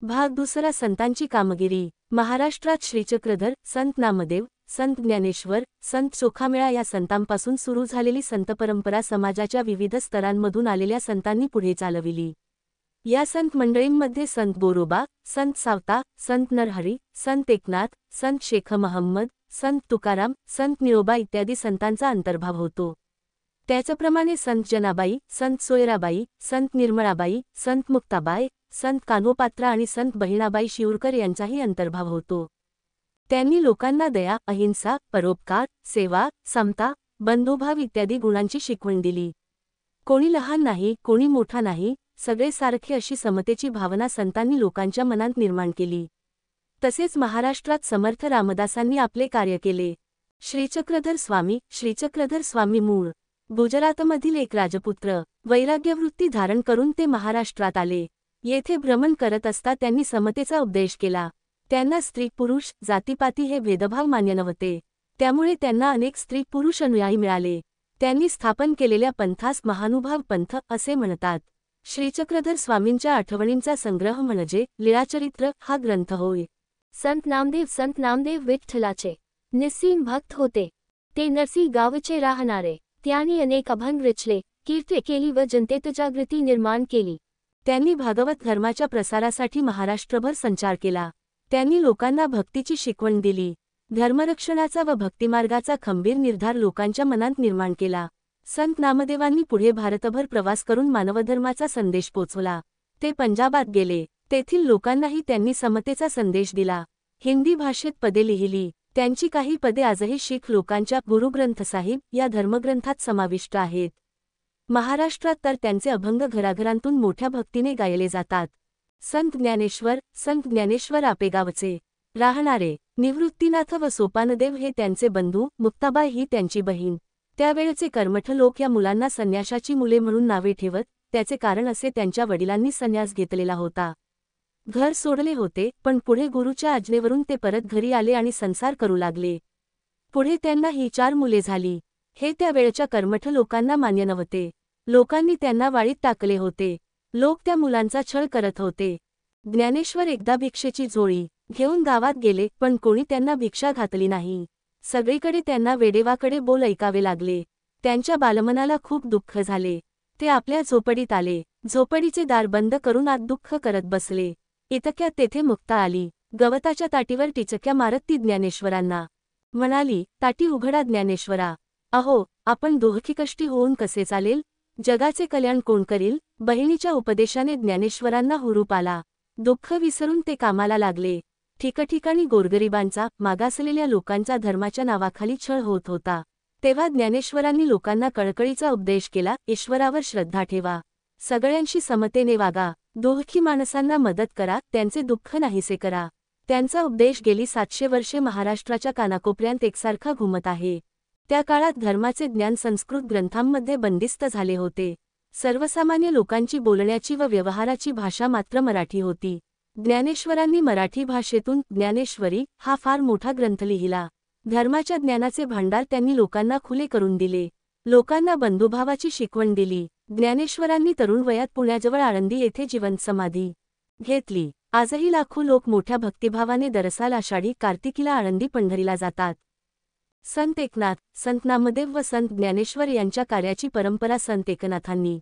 भाग दुसरा संतांची कामगिरी। महाराष्ट्रात श्रीचक्रधर, संत नामदेव, संत ज्ञानेश्वर, संत चोखामेळा या संतांपासून सुरू झालेली संतपरंपरा समाजाच्या विविध स्तरांमधून आलेल्या संतांनी पुढे चालविली। या संत मंडळींमध्ये संत गोरोबा, संत सावता, संत नरहरी, संत एकनाथ, संत शेख महम्मद, संत तुकाराम, संत निळोबा इत्यादी संतांचा अंतर्भाव होतो। त्याचप्रमाणे संत जनाबाई, संत सोयराबाई, संत निर्मळाबाई, संत मुक्ताबाई, संत कान्होपात्रा आणि संत बहिणाबाई शिवूरकर यांचाही अंतर्भाव होतो। त्यांनी लोकांना दया, अहिंसा, परोपकार, सेवा, समता, बंधुभाव इत्यादी गुणांची शिकवण दिली। कोणी लहान नाही, कोणी मोठा नाही, सगळे सारखे अशी समतेची भावना संतांनी लोकांच्या मनात निर्माण केली। तसेच महाराष्ट्रात समर्थ रामदासांनी आपले कार्य केले। श्रीचक्रधर स्वामी मूळ गुजरातमधील एक राजपुत्र, वैराग्यवृत्ती धारण करून ते महाराष्ट्रात आले। येथे भ्रमण करत असता त्यांनी समतेचा उपदेश केला। त्यांना स्त्री पुरुष, जातीपाती हे भेदभाव मान्य नव्हते, त्यामुळे त्यांना अनेक स्त्री पुरुष अनुयायी मिळाले। त्यांनी स्थापन केलेल्या पंथास महानुभाव पंथ असे म्हणतात। श्रीचक्रधर स्वामींच्या आठवणींचा संग्रह म्हणजे लीळाचरित्र हा ग्रंथ होय। संत नामदेव विठ्ठलाचे निस्सीम भक्त होते। ते नरसी गावचे राहणारे। त्यांनी अनेक अभंग रचले, कीर्तने केली व जनतेत जागृती निर्माण केली। त्यांनी भागवत धर्माच्या प्रसारासाठी महाराष्ट्रभर संचार केला। त्यांनी लोकांना भक्तीची शिकवण दिली। धर्मरक्षणाचा व भक्तिमार्गाचा खंबीर निर्धार लोकांच्या मनात निर्माण केला। संत नामदेवांनी पुढे भारतभर प्रवास करून मानवधर्माचा संदेश पोचवला। ते पंजाबात गेले, तेथील लोकांनाही त्यांनी समतेचा संदेश दिला। हिंदी भाषेत पदे लिहिली। त्यांची काही पदे आजही शीख लोकांच्या गुरु ग्रंथ साहिब या धर्मग्रंथात समाविष्ट आहेत। महाराष्ट्रात तर त्यांचे अभंग घराघरांतून मोठ्या भक्तीने गायले जातात। संत ज्ञानेश्वर आपेगावचे राहणारे। निवृत्तीनाथ व सोपानदेव हे त्यांचे बंधू, मुक्ताबाई ही त्यांची बहीण। त्यावेळचे कर्मठ लोक या मुलांना संन्याशाची मुले म्हणून नावे ठेवत, त्याचे कारण असे त्यांच्या वडिलांनी संन्यास घेतलेला होता। घर सोडले होते, पण पुढे गुरुच्या आज्ञेवरून ते परत घरी आले आणि संसार करू लागले। पुढे त्यांना ही 4 मुले झाली। हे त्यावेळच्या कर्मठ लोकांना मान्य नव्हते। लोकांनी त्यांना वाळीत टाकले होते। लोक त्या मुलांचा छळ करत होते। ज्ञानेश्वर एकदा भिक्षेची झोळी घेऊन गावात गेले, पण कोणी त्यांना भिक्षा घातली नाही। सगळीकडे त्यांना वेडेवाकडे बोल ऐकावे लागले। त्यांच्या बालमनाला खूप दुःख झाले। ते आपल्या झोपडीत आले। झोपडीचे दार बंद करून आत दुःख करत बसले। इतक्यात तेथे मुक्ता आली। गवताच्या ताटीवर टिचक्या मारत ती ज्ञानेश्वरांना म्हणाली, ताटी उघडा ज्ञानेश्वरा। अहो, आपण दोघी कष्टी होऊन कसे चालेल? जगाचे कल्याण कोण करील? बहिणीच्या उपदेशाने ज्ञानेश्वरांना हुरूप आला। दुःख विसरून ते कामाला लागले। ठिकठिकाणी गोरगरिबांचा, मागासलेल्या लोकांचा धर्माच्या नावाखाली छळ होत होता। तेव्हा ज्ञानेश्वरांनी लोकांना कळकळीचा उपदेश केला, ईश्वरावर श्रद्धा ठेवा, सगळ्यांशी समतेने वागा, दुःखी माणसांना मदत करा, त्यांचे दुःख नाहीसे करा। त्यांचा उपदेश गेली 700 वर्षे महाराष्ट्राच्या कानाकोपऱ्यात एकसारखा घुमत आहे। त्या काळात धर्माचे ज्ञान संस्कृत ग्रंथांमध्ये बंदिस्त झाले होते। सर्वसामान्य लोकांची बोलण्याची व व्यवहाराची भाषा मात्र मराठी होती। ज्ञानेश्वरांनी मराठी भाषेतून ज्ञानेश्वरी हा फार मोठा ग्रंथ लिहिला। धर्माच्या ज्ञानाचे भांडार त्यांनी लोकांना खुले करून दिले। लोकांना बंधुभावाची शिकवण दिली। ज्ञानेश्वरांनी तरुण वयात पुण्याजवळ आळंदी येथे जिवंत समाधी घेतली। आजही लाखो लोक मोठ्या भक्तिभावाने दरसाल आषाढी कार्तिकीला आळंदी पंढरीला जातात। संत एकनाथ, संत नामदेव व संत ज्ञानेश्वर यांच्या कार्याची परंपरा संत एकनाथांनी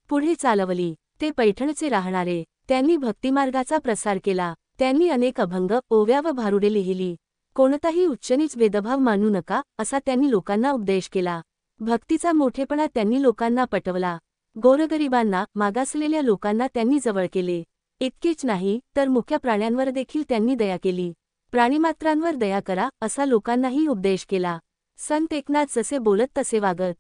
पुढे चालवली। ते पैठणचे राहणारे। त्यांनी भक्तिमार्गाचा प्रसार केला। त्यांनी अनेक अभंग, ओव्या व भारुडे लिहिली। कोणताही उच्चनीच भेदभाव मानू नका असा त्यांनी लोकांना उपदेश केला। भक्तीचा मोठेपणा त्यांनी लोकांना पटवला। गोरगरिबांना, मागासलेल्या लोकांना त्यांनी जवळ केले। इतकेच नाही, तर मुक्या प्राण्यांवर देखील त्यांनी दया केली। प्राणिमात्रांवर दया करा असा लोकांनाही उपदेश केला। संत एकनाथ जसे बोलत तसे वागत।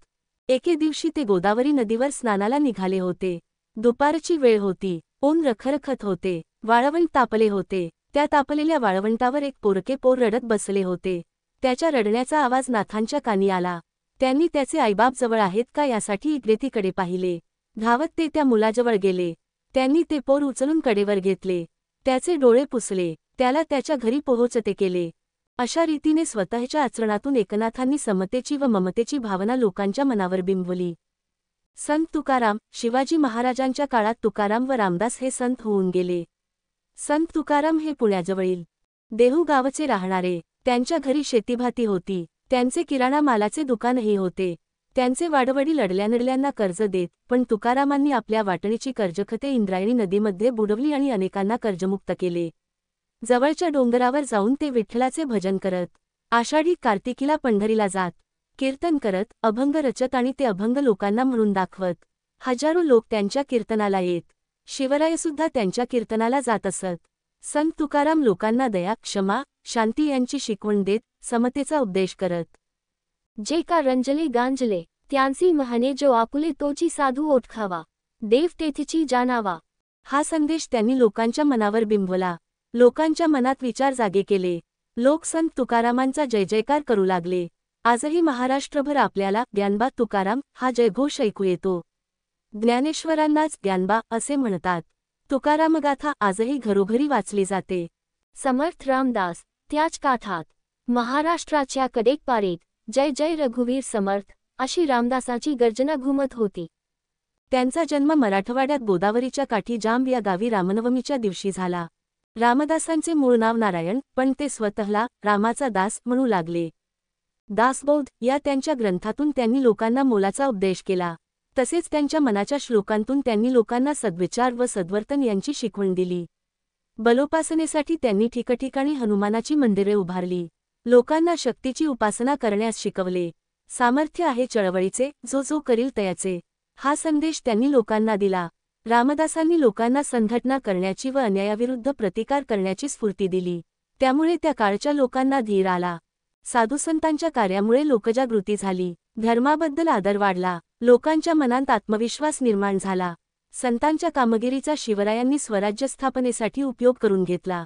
एके दिवशी ते गोदावरी नदीवर स्नानाला निघाले होते। दुपारची वेळ होती। ऊन रखरखत होते। वाळवंट तापले होते। त्या तापलेल्या वाळवंटावर एक पोरके पोर रडत बसले होते। त्याच्या रडण्याचा आवाज नाथांच्या कानी आला। त्यांनी त्याचे आईबाप जवळ आहेत का यासाठी इकडेतिकडे पाहिले। धावत ते त्या मुलाजवळ गेले। त्यांनी ते पोर उचलून कडेवर घेतले। त्याचे डोळे पुसले। त्याला त्याच्या घरी पोहोचते केले। अशा रीतीने स्वतःच्या आचरणातून एकनाथांनी समतेची व ममतेची भावना लोकांच्या मनावर बिंबवली। संत तुकाराम. शिवाजी महाराजांच्या काळात तुकाराम व रामदास हे संत होऊन गेले. संत तुकाराम हे पुण्याजवळील देहू गावचे राहणारे. त्यांच्या घरी शेतीभाती होती. त्यांचे किराणा मालाचे दुकानही होते. त्यांचे वाडवडील अडल्यानडल्यांना कर्ज देत, पण तुकारामांनी आपल्या वाटणीची कर्जखते इंद्रायणी नदीमध्ये बुडवली आणि अनेकांना कर्जमुक्त केले. जवळच्या डोंगरावर जाऊन ते विठ्ठलाचे भजन करत, आषाढी कार्तिकीला पंढरीला जात, कीर्तन करत, अभंग रचत आणि ते अभंग लोकांना म्हणून दाखवत. हजारो लोक त्यांच्या कीर्तनाला येत. शिवरायसुद्धा त्यांच्या कीर्तनाला जात असत. संत तुकाराम लोकांना दया, क्षमा, शांती यांची शिकवण देत, समतेचा उपदेश करत. जे का रंजले गांजले त्यांसी म्हणे जो आपुले तोची साधू ओळखावा, देव तेथीची जाणावा. हा संदेश त्यांनी लोकांच्या मनावर बिंबवला. लोकांच्या मनात विचार जागे केले. लोक संत तुकारामांचा जय जयकार करू लागले. आजही महाराष्ट्रभर आपल्याला ज्ञानबा तुकाराम हा जयघोष ऐकू येतो. ज्ञानेश्वरांनाच ज्ञानबा असे म्हणतात. तुकारामगाथा आजही घरोघरी वाचली जाते. समर्थ रामदास त्याच काठात महाराष्ट्राच्या कडेकपारीत जय जय रघुवीर समर्थ अशी रामदासाची गर्जना घुमत होती. त्यांचा जन्म मराठवाड्यात गोदावरीच्या काठी जांब या गावी रामनवमीच्या दिवशी झाला. रामदासांचे मूळ नाव नारायण, पण ते स्वतःला रामाचा दास म्हणू लागले. दासबोध या त्यांच्या ग्रंथातून त्यांनी लोकांना मोलाचा उपदेश केला. तसेच त्यांच्या मनाच्या श्लोकांतून त्यांनी लोकांना सद्विचार व सद्वर्तन यांची शिकवण दिली. बलोपासनेसाठी त्यांनी ठिकठिकाणी हनुमानाची मंदिरे उभारली. लोकांना शक्तीची उपासना करण्यास शिकवले. सामर्थ्य आहे चळवळीचे, जो जो करील तयाचे, हा संदेश त्यांनी लोकांना दिला. रामदासांनी लोकांना संघटना करण्याची व अन्यायाविरुद्ध प्रतिकार करण्याची स्फूर्ती दिली. त्यामुळे त्या काळच्या लोकांना धीर आला. साधुसंतांच्या कार्यामुळे लोकजागृती झाली. धर्माबद्दल आदर वाढला. लोकांच्या मनात आत्मविश्वास निर्माण झाला. संतांच्या कामगिरीचा शिवरायांनी स्वराज्य स्थापनेसाठी उपयोग करून घेतला.